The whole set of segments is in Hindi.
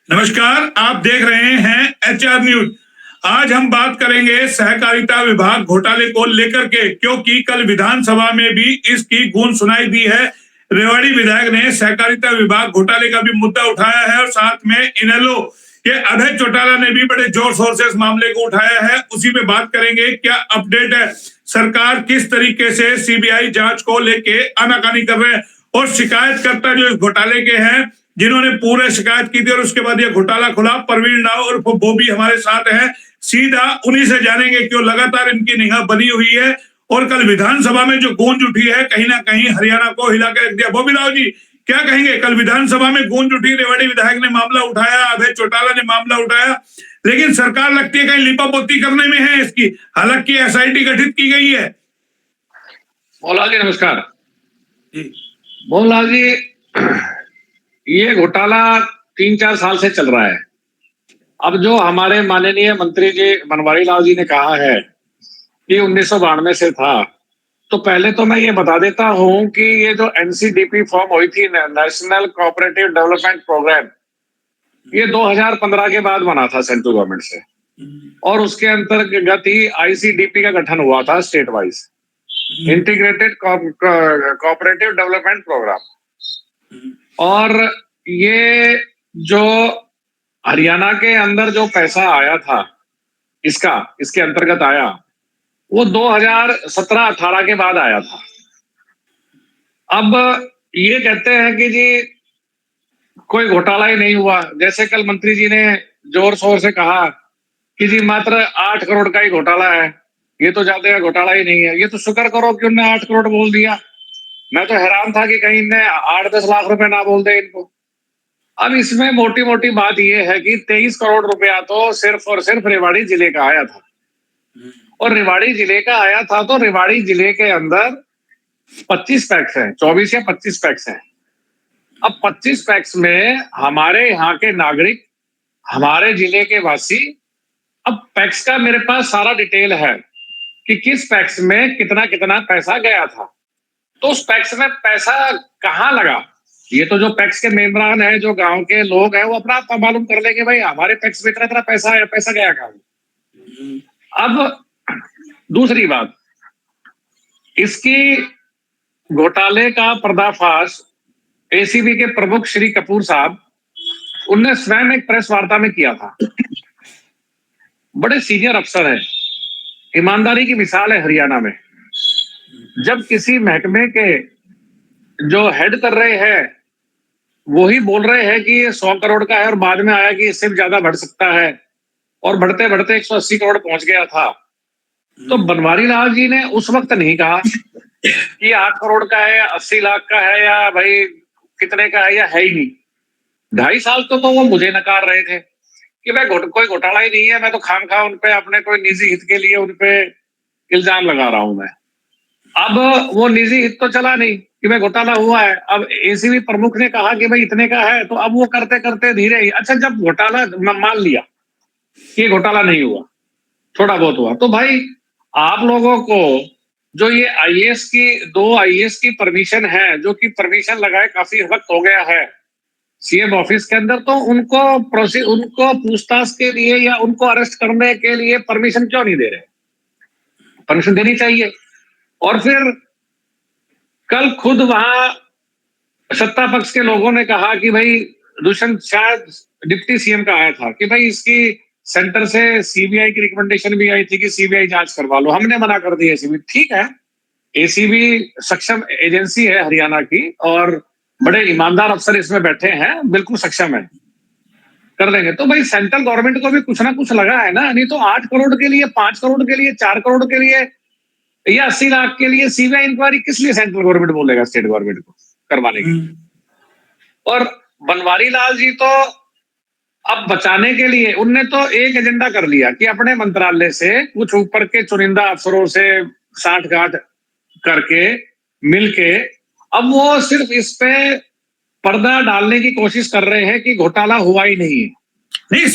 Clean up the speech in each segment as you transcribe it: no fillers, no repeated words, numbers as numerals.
नमस्कार, आप देख रहे हैं एचआर न्यूज। आज हम बात करेंगे सहकारिता विभाग घोटाले को लेकर के, क्योंकि कल विधानसभा में भी इसकी गूंज सुनाई दी है। रेवाड़ी विधायक ने सहकारिता विभाग घोटाले का भी मुद्दा उठाया है और साथ में इनेलो के अभय चौटाला ने भी बड़े जोर शोर से इस मामले को उठाया है। उसी में बात करेंगे, क्या अपडेट है, सरकार किस तरीके से सीबीआई जांच को लेके आनाकानी कर रहे हैं और शिकायतकर्ता जो इस घोटाले के हैं, जिन्होंने पूरे शिकायत की थी और उसके बाद ये घोटाला खुला, प्रवीण राव और वो भी हमारे साथ हैं। सीधा उन्हीं से जानेंगे क्यों लगातार इनकी निगाह बनी हुई है और कल विधानसभा में जो गूंज उठी है कहीं ना कहीं हरियाणा को हिला के रख दिया। बोबी राव जी, क्या कहेंगे? कल विधानसभा में गूंज उठी, रेवाड़ी विधायक ने मामला उठाया, अभय चौटाला ने मामला उठाया, लेकिन सरकार लगती है कहीं लिपापोती करने में है इसकी। हालांकि एसआईटी गठित की गई है। मोहनलाल जी नमस्कार। मोहनलाल जी, ये घोटाला 3-4 साल से चल रहा है। अब जो हमारे माननीय मंत्री जी बनवारी लाल जी ने कहा है कि 1992 से था, तो पहले तो मैं ये बता देता हूं कि ये जो एनसीडीपी फॉर्म हुई थी, नेशनल कोऑपरेटिव डेवलपमेंट प्रोग्राम, ये 2015 के बाद बना था सेंट्रल गवर्नमेंट से, और उसके अंतर्गत ही आईसीडीपी का गठन हुआ था, state wise integrated cooperative development programme. और ये जो हरियाणा के अंदर जो पैसा आया था, इसके अंतर्गत आया, वो 2017-18 के बाद आया था। अब ये कहते हैं कि जी कोई घोटाला ही नहीं हुआ। जैसे कल मंत्री जी ने जोर शोर से कहा कि जी मात्र 8 करोड़ का ही घोटाला है, ये तो ज्यादा घोटाला ही नहीं है। ये तो शुक्र करो कि उन्होंने 8 करोड़ बोल दिया। मैं तो हैरान था कि कहीं इनने 8-10 लाख रुपए ना बोल दे इनको। अब इसमें मोटी मोटी बात यह है कि 23 करोड़ रुपया तो सिर्फ और सिर्फ रेवाड़ी जिले का आया था। और रेवाड़ी जिले का आया था तो रेवाड़ी जिले के अंदर 25 पैक्स हैं, 24 या 25 पैक्स हैं। अब 25 पैक्स में हमारे यहाँ के नागरिक, हमारे जिले के वासी, अब पैक्स का मेरे पास सारा डिटेल है कि किस पैक्स में कितना कितना पैसा गया था, तो उस पैक्स में पैसा कहाँ लगा। ये तो जो पैक्स के मेंबरान है, जो गांव के लोग हैं, वो अपना मालूम कर लेंगे भाई हमारे पैक्स में इतना पैसा है, पैसा गया कहाँ। अब दूसरी बात, इसकी घोटाले का पर्दाफाश एसीबी के प्रमुख श्री कपूर साहब, उनने स्वयं एक प्रेस वार्ता में किया था। बड़े सीनियर अफसर हैं, ईमानदारी की मिसाल है हरियाणा में। जब किसी महकमे के जो हेड कर रहे हैं वो ही बोल रहे हैं कि ये 100 करोड़ का है और बाद में आया कि इससे भी ज्यादा बढ़ सकता है, और बढ़ते बढ़ते 180 करोड़ पहुंच गया था, तो बनवारी लाल जी ने उस वक्त नहीं कहा कि 8 करोड़ का है, 80 लाख का है, या भाई कितने का है, या है ही नहीं। 2.5 साल तो वो मुझे नकार रहे थे कि भाई कोई घोटाला ही नहीं है, मैं तो खामखा उनपे अपने कोई निजी हित के लिए उनपे इल्जाम लगा रहा हूं मैं। अब वो निजी हित तो चला नहीं कि भाई घोटाला हुआ है। अब एसीबी प्रमुख ने कहा कि भाई इतने का है, तो अब वो करते करते धीरे ही, अच्छा जब घोटाला मान लिया कि घोटाला नहीं हुआ, थोड़ा बहुत हुआ, तो भाई आप लोगों को जो ये आईएएस की 2 आईएएस की परमिशन है, जो कि परमिशन लगाए काफी वक्त हो गया है सीएम ऑफिस के अंदर, तो उनको पूछताछ के लिए या उनको अरेस्ट करने के लिए परमिशन क्यों नहीं दे रहे? परमिशन देनी चाहिए। और फिर कल खुद वहां सत्ता पक्ष के लोगों ने कहा कि भाई दुष्यंत, शायद डिप्टी सीएम का आया था कि भाई इसकी सेंटर से सीबीआई की रिकमेंडेशन भी आई थी कि सीबीआई जांच करवा लो, हमने मना कर दी एसीबी। ठीक है, एसीबी सक्षम एजेंसी है हरियाणा की और बड़े ईमानदार अफसर इसमें बैठे हैं, बिल्कुल सक्षम है, कर देंगे। तो भाई सेंट्रल गवर्नमेंट को भी कुछ ना कुछ लगा है ना, नहीं तो 8 करोड़ के लिए, 5 करोड़ के लिए, 4 करोड़ के लिए या 80 लाख के लिए सीबीआई इंक्वायरी किस लिए सेंट्रल गवर्नमेंट बोलेगा स्टेट गवर्नमेंट को करवाने की। और बनवारी लाल जी तो अब बचाने के लिए उनने तो एक एजेंडा कर लिया कि अपने मंत्रालय से कुछ ऊपर के चुनिंदा अफसरों से साठ-गांठ करके मिलके अब वो सिर्फ इस पे पर्दा डालने की कोशिश कर रहे हैं कि घोटाला हुआ ही नहीं है। नहीं,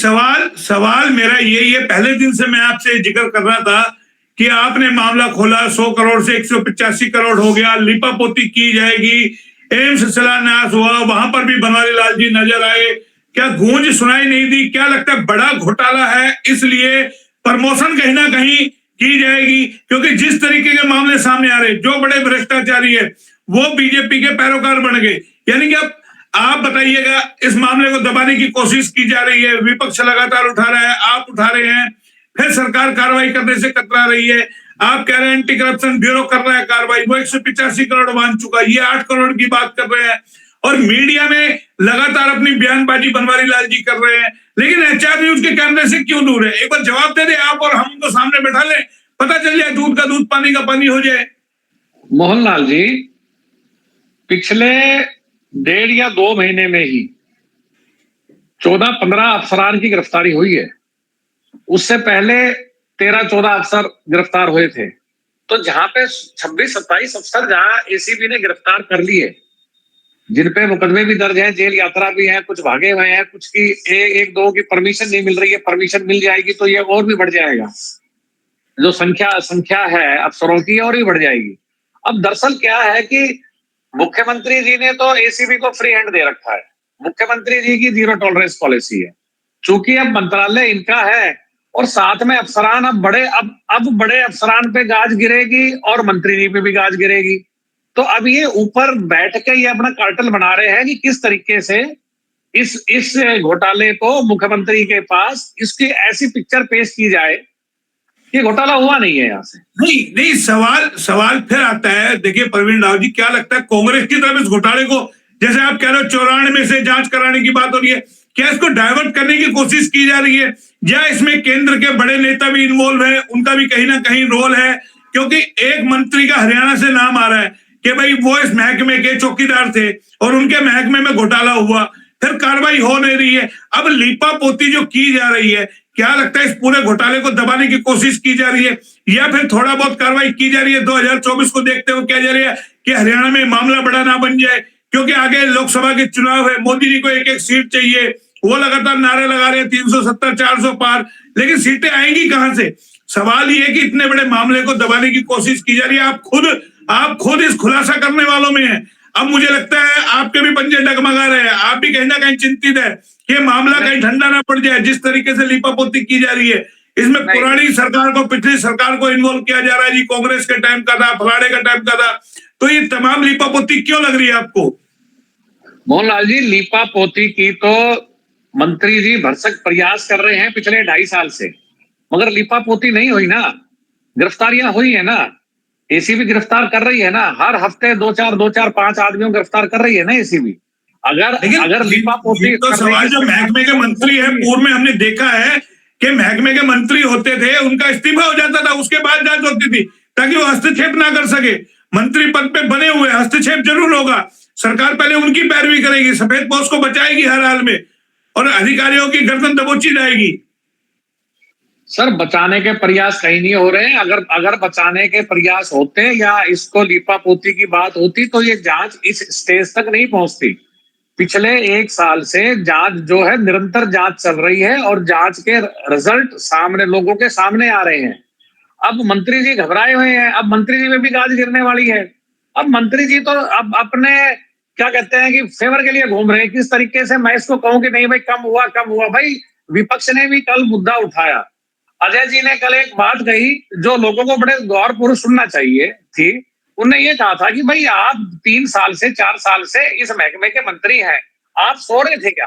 सवाल मेरा यही है, पहले दिन से मैं आपसे जिक्र कर रहा था कि आपने मामला खोला, 100 करोड़ से 185 करोड़ हो गया, लिपापोती की जाएगी, एम्स शिलान्यास हुआ, वहां पर भी बनवारी लाल जी नजर आए, क्या गूंज सुनाई नहीं दी? क्या लगता है बड़ा घोटाला है इसलिए प्रमोशन कहीं ना कहीं की जाएगी? क्योंकि जिस तरीके के मामले सामने आ रहे, जो बड़े भ्रष्टाचारी है वो बीजेपी के पैरोकार बन गए, यानी कि अब आप बताइएगा, इस मामले को दबाने की कोशिश की जा रही है, विपक्ष लगातार उठा रहा है, आप उठा रहे हैं, फिर सरकार कार्रवाई करने से कतरा रही है। आप कह रहे हैं एंटी करप्शन ब्यूरो कर रहा है कार्रवाई, वो 185 करोड़ मान चुका, ये 8 करोड़ की बात कर रहे हैं, और मीडिया में लगातार अपनी बयानबाजी बनवारी लाल जी कर रहे हैं। लेकिन एचआर न्यूज के कैमरे से क्यों दूर है? एक बार जवाब दे दे आप, और हम उनको सामने बैठा लें, पता चल जाए, दूध का दूध पानी का पानी हो जाए। मोहनलाल जी, पिछले 1.5 या 2 महीने में ही 14-15 अफसरान की गिरफ्तारी हुई है। उससे पहले 13-14 अफसर गिरफ्तार हुए थे। तो जहां पे 26-27 अफसर जहां एसीबी ने गिरफ्तार कर लिए, जिन पे मुकदमे भी दर्ज हैं, जेल यात्रा भी है, कुछ भागे हुए हैं, कुछ की एक दो की परमिशन नहीं मिल रही है, परमिशन मिल जाएगी तो ये और भी बढ़ जाएगा, जो संख्या है अफसरों की और भी बढ़ जाएगी। अब दरअसल क्या है कि मुख्यमंत्री जी ने तो एसीबी को फ्री हैंड दे रखा है, मुख्यमंत्री जी की जीरो टॉलरेंस पॉलिसी है। चूंकि अब मंत्रालय इनका है और साथ में अफसरान, अब बड़े अफसरान पे गाज गिरेगी और मंत्री जी पे भी गाज गिरेगी। तो अब ये ऊपर बैठ के ये अपना कार्टेल बना रहे हैं कि किस तरीके से इस घोटाले को मुख्यमंत्री के पास इसकी ऐसी पिक्चर पेश की जाए कि घोटाला हुआ नहीं है। यहाँ से नहीं, सवाल फिर आता है। देखिए प्रवीण राव जी, क्या लगता है कांग्रेस की तरफ इस घोटाले को, जैसे आप कह रहे हो 94 से जांच कराने की बात हो रही है, क्या इसको डाइवर्ट करने की कोशिश की जा रही है, या इसमें केंद्र के बड़े नेता भी इन्वॉल्व है, उनका भी कहीं ना कहीं रोल है? क्योंकि एक मंत्री का हरियाणा से नाम आ रहा है कि भाई वो इस महकमे के चौकीदार थे और उनके महकमे में घोटाला हुआ, फिर कार्रवाई हो नहीं रही है। अब लीपापोती जो की जा रही है, क्या लगता है इस पूरे घोटाले को दबाने की कोशिश की जा रही है, या फिर थोड़ा बहुत कार्रवाई की जा रही है? 2024 को देखते हुए क्या जा रही है कि हरियाणा में मामला बड़ा ना बन जाए, क्योंकि आगे लोकसभा के चुनाव है, मोदी जी को एक सीट चाहिए, वो लगातार नारे लगा रहे हैं 370 400 पार, लेकिन सीटें आएंगी कहां से? सवाल ये है कि इतने बड़े मामले को दबाने की कोशिश की जा रही है। आप खुद इस खुलासा करने वालों में हैं। अब मुझे लगता है आपके भी पंजे डगमगा रहे हैं, आप भी कहीं ना कहीं चिंतित है कि मामला कहीं ठंडा ना पड़ जाए। जिस तरीके से लीपापोती की जा रही है, इसमें पुरानी सरकार को, पिछली सरकार को इन्वॉल्व किया जा रहा है जी, कांग्रेस के टाइम का था, फलाने का टाइम का था, तो ये तमाम लीपापोती क्यों लग रही है आपको? मोहनलाल जी, लीपापोती की तो मंत्री जी भरसक प्रयास कर रहे हैं पिछले 2.5 साल से, मगर लीपापोती नहीं हुई ना, गिरफ्तारियां हुई है ना, एसीबी गिरफ्तार कर रही है ना, हर हफ्ते 2-4 5 आदमियों गिरफ्तार कर रही है ना एसीबी। अगर लीपापोती तो सवाल, जो महकमे के मंत्री है, पूर्व में हमने देखा है कि महकमे के मंत्री होते थे, उनका इस्तीफा हो जाता था, उसके बाद जांच होती थी ताकि वो हस्तक्षेप ना कर सके। मंत्री पद पे बने हुए, हस्तक्षेप जरूर होगा, सरकार पहले उनकी पैरवी करेगी, सफेद पोस्ट को बचाएगी हर हाल में, और अधिकारियों की गर्दन दबोची जाएगी। सर, बचाने के प्रयास कहीं नहीं हो रहे हैं। अगर बचाने के प्रयास होते या इसको लीपापोती की बात होती तो ये जांच इस स्टेज तक नहीं पहुंचती। पिछले 1 साल से जांच जो है, निरंतर जांच चल रही है और जांच के रिजल्ट सामने, लोगों के सामने आ रहे हैं। अब मंत्री जी घबराए हुए हैं, अब मंत्री जी में भी गाज गिरने वाली है। अब मंत्री जी तो अब अपने क्या कहते हैं कि फेवर के लिए घूम रहे हैं। किस तरीके से मैं इसको कहूं कि नहीं भाई कम हुआ। भाई विपक्ष ने भी कल मुद्दा उठाया, अजय जी ने कल एक बात कही जो लोगों को बड़े गौरपूर्वक सुनना चाहिए थी। उन्होंने ये कहा था कि भाई आप 3 साल से 4 साल से इस महकमे के मंत्री हैं, आप सो रहे थे क्या?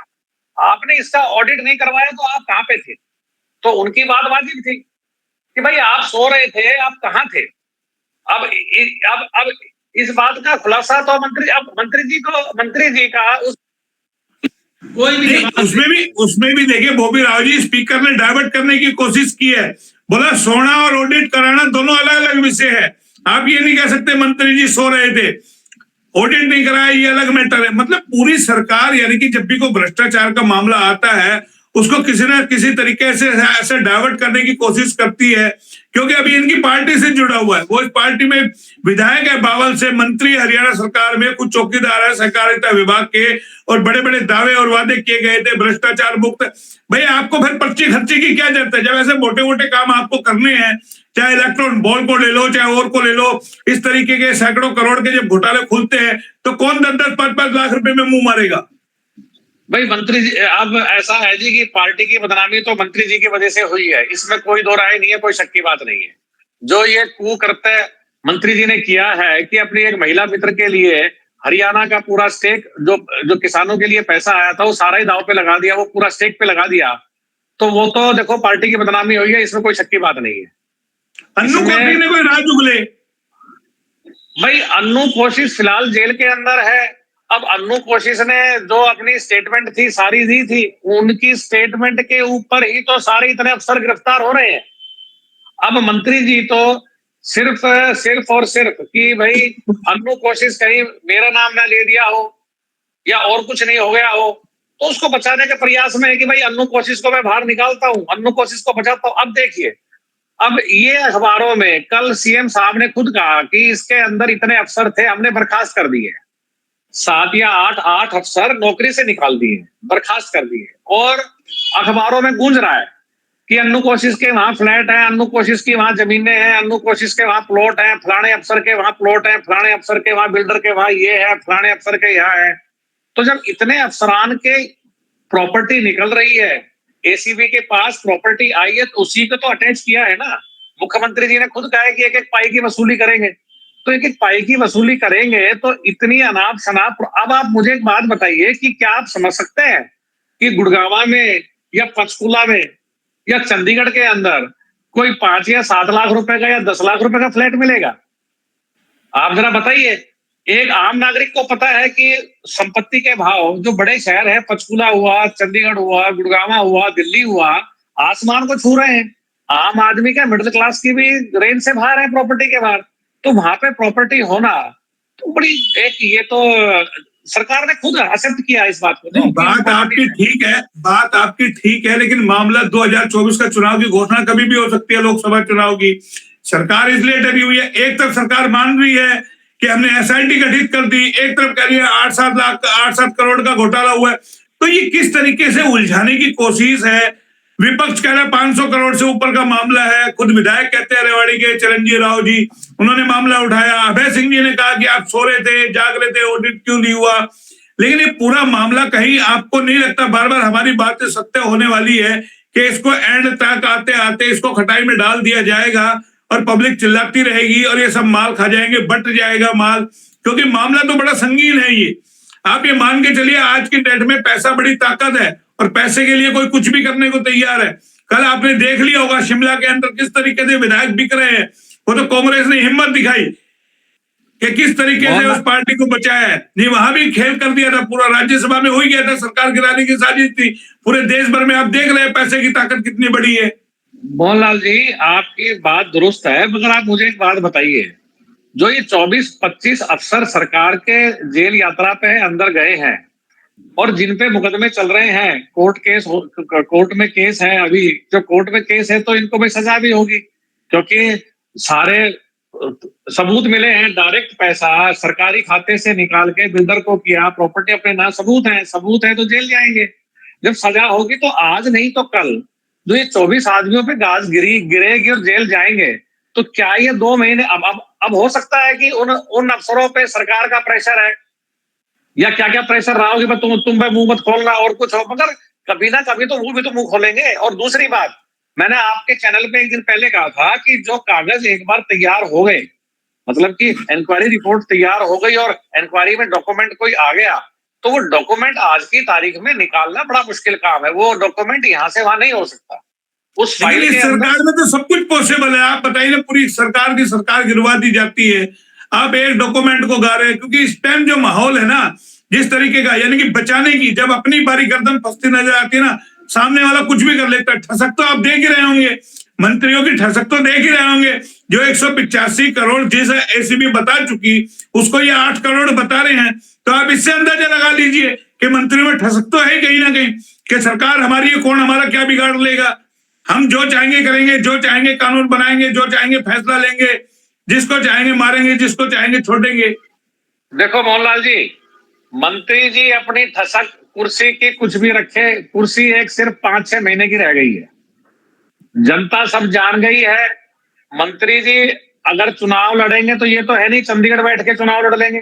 आपने इसका ऑडिट नहीं करवाया तो आप कहां पे थे? तो उनकी बात वाजिब थी कि भाई आप सो रहे थे, आप कहां थे? अब इस बात का खुलासा तो मंत्री जी का कोई भी उसमें भी देखिए बॉबी राव जी, स्पीकर ने डाइवर्ट करने की कोशिश की है, बोला सोना और ऑडिट कराना दोनों अलग अलग विषय है। आप ये नहीं कह सकते मंत्री जी सो रहे थे, ऑडिट नहीं कराया, ये अलग मैटर है। मतलब पूरी सरकार, यानी कि जब भी कोई भ्रष्टाचार का मामला आता है, उसको किसी न किसी तरीके से ऐसे डाइवर्ट करने की कोशिश करती है, क्योंकि अभी इनकी पार्टी से जुड़ा हुआ है। वो इस पार्टी में विधायक है बावल से, मंत्री हरियाणा सरकार में, कुछ चौकीदार है सहकारिता विभाग के, और बड़े बड़े दावे और वादे किए गए थे भ्रष्टाचार मुक्त। भाई आपको फिर पर्ची खर्ची की क्या जरूरत है? जब ऐसे मोटे मोटे काम आपको करने हैं, चाहे इलेक्ट्रॉन बॉल को ले लो, चाहे और को ले लो, इस तरीके के सैकड़ों करोड़ के जब घोटाले खुलते हैं तो कौन 10-10 5-5 लाख रुपए में मुंह मारेगा? भाई मंत्री जी, अब ऐसा है जी कि पार्टी की बदनामी तो मंत्री जी की वजह से हुई है, इसमें कोई दो राय नहीं है, कोई शक की बात नहीं है। जो ये कुकृत्य मंत्री जी ने किया है कि अपनी एक महिला मित्र के लिए हरियाणा का पूरा स्टेक, जो जो किसानों के लिए पैसा आया था, वो सारा ही दांव पे लगा दिया, वो पूरा स्टेक पे लगा दिया, तो वो तो देखो पार्टी की बदनामी हुई है, इसमें कोई शक की बात नहीं है। अन्नू कोटली इसमें ने कोई राज उगले। भाई अन्नू कोशिश फिलहाल जेल के अंदर है। अब अन्नू कोशिश ने जो अपनी स्टेटमेंट थी सारी दी थी, उनकी स्टेटमेंट के ऊपर ही तो सारे इतने अफसर गिरफ्तार हो रहे हैं। अब मंत्री जी तो सिर्फ सिर्फ और सिर्फ कि भाई अन्नू कोशिश कहीं मेरा नाम ना ले दिया हो या और कुछ नहीं हो गया हो, तो उसको बचाने के प्रयास में है कि भाई अन्नू कोशिश को मैं बाहर निकालता हूं, अन्नू कोशिश को बचाता हूं। अब देखिए, अब ये अखबारों में कल सीएम साहब ने खुद कहा कि इसके अंदर इतने अफसर थे, हमने बर्खास्त कर दिए, 7 या 8 अफसर नौकरी से निकाल दिए, बर्खास्त कर दिए, और अखबारों में गूंज रहा है कि अन्नू कोशिश के वहां फ्लैट है, अन्नू कोशिश की वहां जमीनें हैं, अन्नू कोशिश के वहां प्लॉट है, फलाने अफसर के वहां प्लॉट है, फलाने अफसर के वहां बिल्डर के वहां ये है, फलाने अफसर के यहाँ है। तो जब इतने अफसरान के प्रॉपर्टी निकल रही है, एसीबी के पास प्रॉपर्टी आई है, तो उसी को तो अटैच किया है ना। मुख्यमंत्री जी ने खुद कहा है कि एक एक पाई की वसूली करेंगे, तो एक एक पाई की वसूली करेंगे तो इतनी अनाप शनाप। अब आप मुझे एक बात बताइए कि क्या आप समझ सकते हैं कि गुड़गांव में या पंचकुला में या चंडीगढ़ के अंदर कोई 5 या 7 लाख रुपए का या 10 लाख रुपए का फ्लैट मिलेगा? आप जरा बताइए। एक आम नागरिक को पता है कि संपत्ति के भाव जो बड़े शहर है, पंचकुला हुआ, चंडीगढ़ हुआ, गुड़गांव हुआ, दिल्ली हुआ, आसमान को छू रहे हैं। आम आदमी का, मिडिल क्लास की भी रेंज से बाहर है प्रॉपर्टी के बाहर। तो वहां पे प्रॉपर्टी होना तो बड़ी एक, ये तो सरकार ने खुद एक्सेप्ट किया इस बात को। नहीं, बात आपकी ठीक है, बात आपकी ठीक है, लेकिन मामला 2024 का चुनाव की घोषणा कभी भी हो सकती है, लोकसभा चुनाव की। सरकार इसलिए डरी हुई है, एक तरफ सरकार मान रही है कि हमने एसआईटी गठित कर दी, एक तरफ कह रही है 8-7 करोड़ का घोटाला हुआ है। तो ये किस तरीके से उलझाने की कोशिश है? विपक्ष कह रहा है 500 करोड़ से ऊपर का मामला है, खुद विधायक कहते हैं रेवाड़ी के चिरंजीव राव जी, उन्होंने मामला उठाया। अभय सिंह जी ने कहा कि आप सो रहे थे, जाग रहे थे, ऑडिट क्यों नहीं हुआ? लेकिन ये पूरा मामला कहीं आपको नहीं लगता, बार बार हमारी बातें सत्य होने वाली है कि इसको एंड तक आते आते इसको खटाई में डाल दिया जाएगा और पब्लिक चिल्लाती रहेगी और ये सब माल खा जाएंगे, बट जाएगा माल, क्योंकि मामला तो बड़ा संगीन है ये। आप ये मान के चलिए, आज की डेट में पैसा बड़ी ताकत है और पैसे के लिए कोई कुछ भी करने को तैयार है। कल आपने देख लिया होगा शिमला के अंदर किस तरीके से विधायक बिक रहे हैं। वो तो कांग्रेस ने हिम्मत दिखाई कि किस तरीके से उस पार्टी को बचाया है। नहीं, वहां भी खेल कर दिया था, पूरा राज्यसभा में हो ही गया था, सरकार गिराने की साजिश थी। पूरे देश भर में आप देख रहे हैं पैसे की ताकत कितनी बड़ी है। मोहनलाल जी, आपकी बात दुरुस्त है, मगर आप मुझे एक बात बताइए, जो ये 24-25 अफसर सरकार के जेल यात्रा पे अंदर गए हैं और जिन पे मुकदमे चल रहे हैं, कोर्ट में केस है, अभी जो कोर्ट में केस है, तो इनको भी सजा भी होगी, क्योंकि सारे सबूत मिले हैं, डायरेक्ट पैसा सरकारी खाते से निकाल के बिल्डर को किया, प्रॉपर्टी अपने नाम, सबूत है तो जेल जाएंगे। जब सजा होगी तो आज नहीं तो कल जो ये 24 आदमियों पे गाज गिरेगी और जेल जाएंगे, तो क्या ये 2 महीने अब हो सकता है कि उन अफसरों पे सरकार का प्रेशर है या क्या क्या प्रेशर रहा होगा, तुम पे मुंह मत खोलना और कुछ हो, मगर कभी ना कभी तो वो भी तो मुंह खोलेंगे। और दूसरी बात, मैंने आपके चैनल पे एक दिन पहले कहा था कि जो कागज एक बार तैयार हो गए, मतलब कि इंक्वायरी रिपोर्ट तैयार हो गई और इंक्वायरी में डॉक्यूमेंट कोई आ गया, तो वो डॉक्यूमेंट आज की तारीख में निकालना बड़ा मुश्किल काम है। वो डॉक्यूमेंट यहाँ से वहां नहीं हो सकता। उस फाइल के सरकार में तो सब कुछ पॉसिबल है। आप बताइए, पूरी सरकार की सरकार गिरवा दी जाती है, आप एक डॉक्यूमेंट को गा रहे हैं, क्योंकि इस टाइम जो माहौल है ना, जिस तरीके का, यानी कि बचाने की, जब अपनी बारी गर्दन फंसती नजर आती है ना, सामने वाला कुछ भी कर लेता है। ठसक तो आप देख ही रहे होंगे, मंत्रियों की ठसक तो देख ही रहे होंगे। जो 185 करोड़ जिस एसीबी बता चुकी, उसको ये 8 करोड़ बता रहे हैं, तो आप इससे अंदाजा लगा लीजिए कि मंत्रियों में ठसक तो है कहीं ना कहीं, कि सरकार हमारी है, कौन हमारा क्या बिगाड़ लेगा, हम जो चाहेंगे करेंगे, जो चाहेंगे कानून बनाएंगे, जो चाहेंगे फैसला लेंगे, जिसको चाहेंगे मारेंगे, जिसको चाहेंगे छोड़ेंगे। देखो मोहनलाल जी, मंत्री जी अपनी ठसक कुर्सी की कुछ भी रखे, कुर्सी एक सिर्फ 5-6 महीने की रह गई है, जनता सब जान गई है। मंत्री जी अगर चुनाव लड़ेंगे तो ये तो है नहीं चंडीगढ़ बैठ के चुनाव लड़ लेंगे,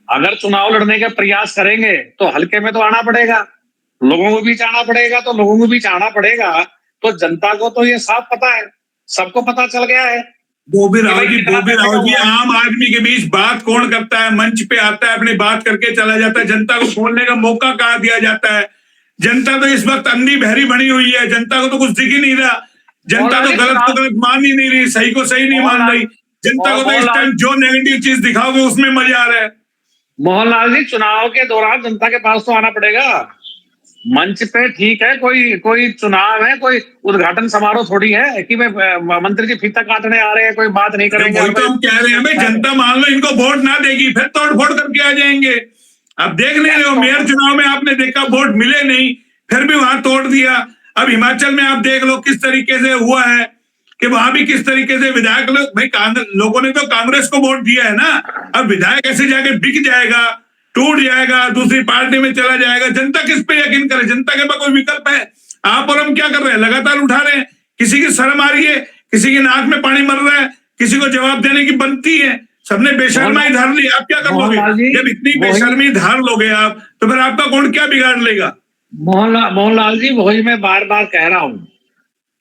अगर चुनाव लड़ने का प्रयास करेंगे तो हल्के में तो आना पड़ेगा, लोगों को बीच आना पड़ेगा, तो लोगों को बीच आना पड़ेगा। तो जनता को तो ये साफ पता है, सबको पता चल गया है बॉबी कि राव भाई जी, कितना बॉबी पैसे राव का जी, हुआ है। आम आदमी के बीच बात कौन करता है? मंच पे आता है, अपनी बात करके चला जाता है, जनता को बोलने का मौका कहाँ दिया जाता है? जनता तो इस वक्त अंधी बहरी बनी हुई है, जनता को तो कुछ दिख ही नहीं रहा। जनता मोहनलाल तो जी गलत को चुनाव, गलत मान ही नहीं रही, सही को सही नहीं मान मोहनलाल रही। जनता को तो इस मोहनलाल टाइम जो नेगेटिव चीज दिखाओगे उसमें मजा आ रहा है। मोहनलाल जी, चुनाव के दौरान जनता के पास तो आना पड़ेगा। मंच पे ठीक है, कोई कोई चुनाव है, कोई उद्घाटन समारोह थोड़ी है कि मंत्री जी फीता काटने आ रहे हैं, कोई बात नहीं अरे करेंगे। वही तो हम कह रहे हैं भाई, जनता मान लो इनको वोट ना देगी, फिर तोड़ फोड़ करके आ जाएंगे। अब देख नहीं रहे हो, मेयर चुनाव में आपने देखा वोट मिले नहीं, फिर भी वहां तोड़ दिया। अब हिमाचल में आप देख लो किस तरीके से हुआ है, कि वहां भी किस तरीके से विधायक लोग, भाई कांग्रेस लोगों ने तो कांग्रेस को वोट दिया है ना, अब विधायक ऐसे जाके बिक जाएगा, टूट जाएगा, दूसरी पार्टी में चला जाएगा। जनता किस पे यकीन करे? जनता के पास कोई विकल्प है? आप और हम क्या कर रहे हैं? लगातार उठा रहे हैं। किसी की शर्म आ रही है, किसी की नाक में पानी मर रहा है, किसी को जवाब देने की बनती है, सबने बेशर्माई धार ली। आप क्या कर लोगे? मोहनलाल जी, जब इतनी वही बेशर्मी धार लोगे आप, तो फिर आपका कौन क्या बिगाड़ लेगा? मोहनलाल जी, वही मैं बार बार कह रहा हूं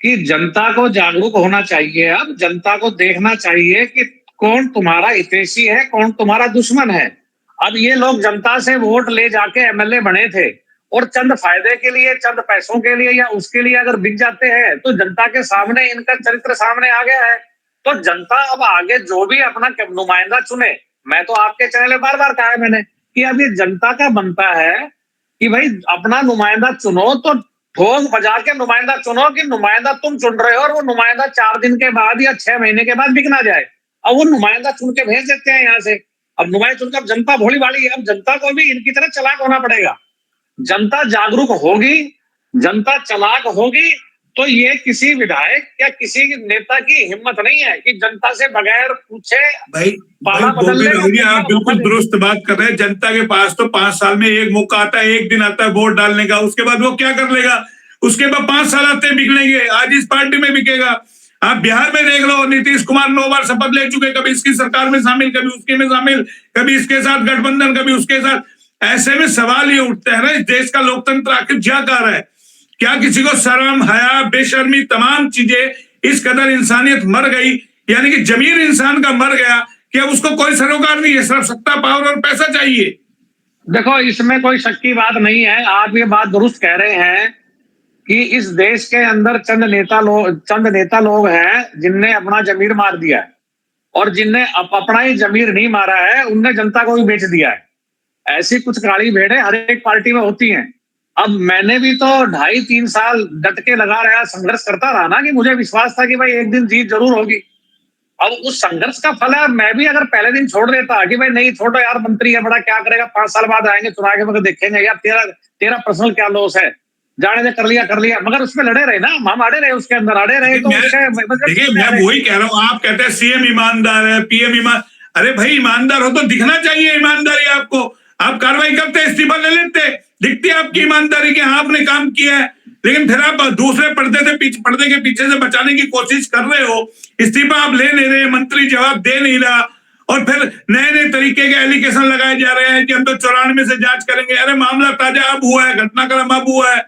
कि जनता को जागरूक होना चाहिए। अब जनता को देखना चाहिए कि कौन तुम्हारा हितैषी है, कौन तुम्हारा दुश्मन है। अब ये लोग जनता से वोट ले जाके एमएलए बने थे, और चंद फायदे के लिए, चंद पैसों के लिए या उसके लिए अगर बिक जाते हैं, तो जनता के सामने इनका चरित्र सामने आ गया है। तो जनता अब आगे जो भी अपना नुमाइंदा चुने, मैं तो आपके चैनल में बार बार कहा है मैंने कि अब ये जनता का बनता है कि भाई अपना नुमाइंदा चुनो, तो ठोक बजा के नुमाइंदा चुनो कि नुमाइंदा तुम चुन रहे हो, और वो नुमाइंदा 4 दिन के बाद या 6 महीने के बाद बिक ना जाए। अब वो नुमाइंदा चुन के भेज देते हैं यहाँ से। अब नुमाइंदा चुनकर जनता भोली भाली है, अब जनता को भी इनकी तरह चालाक होना पड़ेगा। जनता जागरूक होगी, जनता चालाक होगी, तो ये किसी विधायक या किसी नेता की हिम्मत नहीं है कि जनता से बगैर पूछे भाई पाला बदल बॉबी लेगा। राव जी, आप बिल्कुल दुरुस्त बात कर रहे हैं। जनता के पास तो 5 साल में एक मौका आता है, एक दिन आता है वोट डालने का, उसके बाद वो क्या कर लेगा? उसके बाद 5 साल आते हैं बिगड़ेंगे। आज इस पार्टी में बिकेगा। आप बिहार में देख लो, नीतीश कुमार 9 बार शपथ ले चुके, कभी इसकी सरकार में शामिल, कभी उसके में शामिल, कभी इसके साथ गठबंधन, कभी उसके साथ। ऐसे में सवाल ये उठता है ना, इस देश का लोकतंत्र आखिर क्या कर रहा है? क्या किसी को शर्म, हया, बेशर्मी, तमाम चीजें, इस कदर इंसानियत मर गई, यानी कि जमीर इंसान का मर गया कि अब उसको कोई सरोकार नहीं है, सिर्फ सत्ता, पावर और पैसा चाहिए। देखो, इसमें कोई शक की बात नहीं है। आप ये बात दुरुस्त कह रहे हैं कि इस देश के अंदर चंद नेता लोग हैं जिनने अपना जमीर मार दिया है, और जिनने अपना ही जमीर नहीं मारा है उनने जनता को भी बेच दिया है। ऐसी कुछ काली भेड़ें हर एक पार्टी में होती हैं। अब मैंने भी तो 2.5-3 साल डट के लगा रहा, संघर्ष करता रहा ना, कि मुझे विश्वास था कि भाई एक दिन जीत जरूर होगी। अब उस संघर्ष का फल है, मैं भी अगर पहले दिन छोड़ देता कि भाई नहीं छोड़ो यार, मंत्री है बड़ा, क्या करेगा, 5 साल बाद आएंगे चुनाव के वक्त देखेंगे यार, तेरा पर्सनल क्या लॉस है, जाने दे, कर लिया, मगर उसमें लड़े रहे ना, हम अड़े रहे, उसके अंदर अड़े रहे। तो देखिए, मैं वही कह रहा हूँ, आप कहते हैं सीएम ईमानदार है, पीएम ईमान, अरे भाई ईमानदार हो तो दिखना चाहिए ईमानदारी आपको। आप कार्रवाई करते, इस्तीफा ले लेते, दिखती है आपकी ईमानदारी कि हाँ आपने काम किया है। लेकिन फिर आप दूसरे पर्दे के पीछे से बचाने की कोशिश कर रहे हो। इस्तीफा आप ले रहे हैं, मंत्री जवाब दे नहीं रहा, और फिर नए नए तरीके के एलिगेशन लगाए जा रहे हैं कि हम तो 94 से जांच करेंगे। अरे मामला ताजा अब हुआ है, घटनाक्रम अब हुआ है,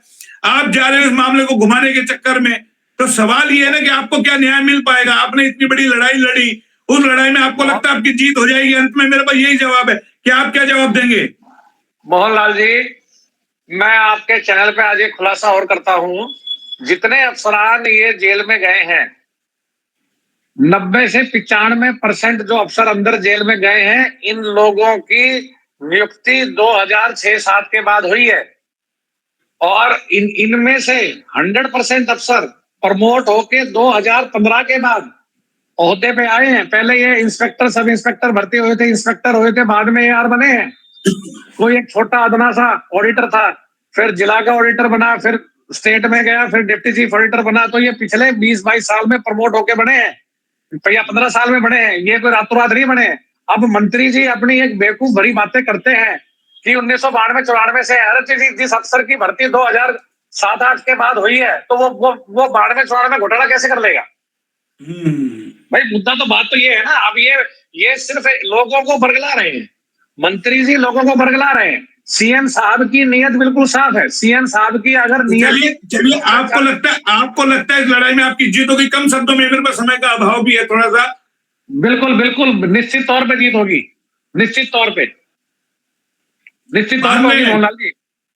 आप जा रहे हो इस मामले को घुमाने के चक्कर में। तो सवाल ये है ना कि आपको क्या न्याय मिल पाएगा? आपने इतनी बड़ी लड़ाई लड़ी, उस लड़ाई में आपको लगता है आपकी जीत हो जाएगी? अंत में मेरे पास यही जवाब है कि आप क्या जवाब देंगे? मोहनलाल जी, मैं आपके चैनल पे आज एक खुलासा और करता हूं। जितने अफसरान ये जेल में गए हैं, 90 से 95% जो अफसर अंदर जेल में गए हैं, इन लोगों की नियुक्ति 2006-7 के बाद हुई है, और इनमें से 100% अफसर प्रमोट होके 2015 के बाद ओहदे पे आए हैं। पहले ये इंस्पेक्टर, सब इंस्पेक्टर भर्ती हुए थे, इंस्पेक्टर हुए थे, बाद में यार बने हैं। कोई एक छोटा अदना सा ऑडिटर था, फिर जिला का ऑडिटर बना, फिर स्टेट में गया, फिर डिप्टी चीफ ऑडिटर बना। तो ये पिछले 20-22 साल में प्रमोट होके बने हैं, या 15 साल में बने हैं, ये कोई रातों रात नहीं बने। अब मंत्री जी अपनी एक बेवकूफ भरी बातें करते हैं कि 1992-94 से हर जिस अफसर की भर्ती 2007-8 के बाद हुई है, तो वो 92-94 घोटाला कैसे कर लेगा? भाई मुद्दा तो, बात तो ये है ना। अब ये सिर्फ लोगों को बरगला रहे हैं, मंत्री जी लोगों को बरगला रहे हैं। सीएम साहब की नीयत बिल्कुल साफ है। सीएम साहब की अगर नीयत, चलिए आपको लगता है इस लड़ाई में आपकी जीत होगी? कम शब्दों में, मेरे पास समय का अभाव भी है थोड़ा सा। बिल्कुल बिल्कुल निश्चित तौर पे जीत होगी, निश्चित तौर पे होगी मोहनलाल जी,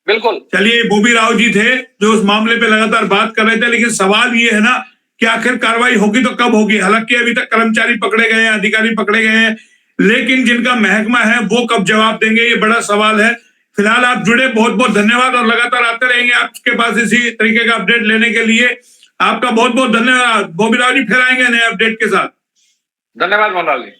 बिल्कुल। चलिए, बोबी राव जी थे जो उस मामले पे लगातार बात कर रहे थे, लेकिन सवाल ये है ना कि आखिर कार्रवाई होगी तो कब होगी? हालांकि अभी तक कर्मचारी पकड़े गए हैं, अधिकारी पकड़े गए हैं, लेकिन जिनका महकमा है वो कब जवाब देंगे, ये बड़ा सवाल है। फिलहाल आप जुड़े, बहुत बहुत धन्यवाद, और लगातार आते रहेंगे आपके पास इसी तरीके का अपडेट लेने के लिए। आपका बहुत बहुत धन्यवाद बोबी राव जी, फिर आएंगे नए अपडेट के साथ। धन्यवाद मोहनलाल जी।